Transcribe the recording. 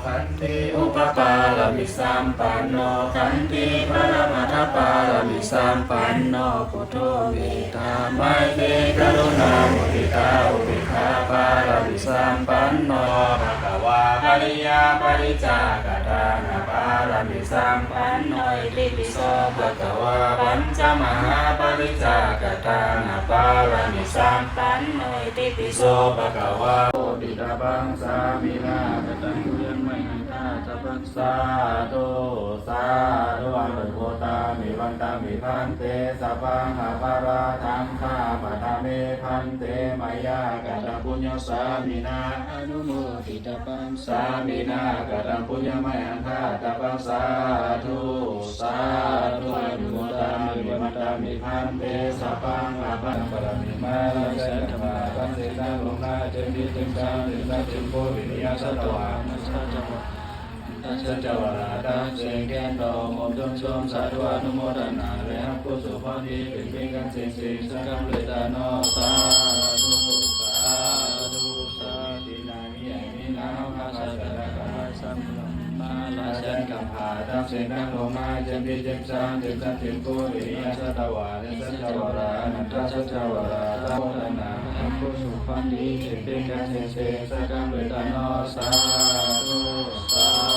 ขันติอุปปาลมิสัมปันโนขันติปรมัตถปาลมิสัมปันโนพุทโธเมตตาไมตรีกรุณามุทิตาอุเบกขาปาลมิสัมปันโนภะคะวาปริยาปริจากตานาปาลมิสัมปันโนอิติปิโสภะคะวาปัญจมหาปริจากตานาปาลมิสัมปันโนอิติปิโสภะคะวาโอติตาบังสามินาคตังเยไม่หันตาสัพพสาธุสาธุอันโพตามิวันตามิพันเตสัพพังหาปาราธังฆาปะทาเมพันเตมายากะตังปุญญสามินาอนุโมทิตาปังสามินากะตังปุญญไม่หันตาสัพพสาธุสาธุอันโพตามิวันตามิพันเตสัพพังหาปารามิมาลาเสนมาปันเสนาลงนาเจมิติสังติสังติโพวิริยะสัตวานัสสัจวะตัสสะจวราตัสเสแกนโตโมตุนสมสาธุอนุโมทนาเรหักุสุพนิปิปิกันสิสิสังฆเลตาโนสาธุสาธุสาธินามิยมินาภาสัตตะกะสัมมาลาเสนกัมภาตัสเสนังโลมาเจมิติสังติสังติโพวิริยะสัตวานัสสัจวรานันทสัจวราตโมทนากุสุพันธิปิปิกันสิสิสังฆเลตาโนสาธุสา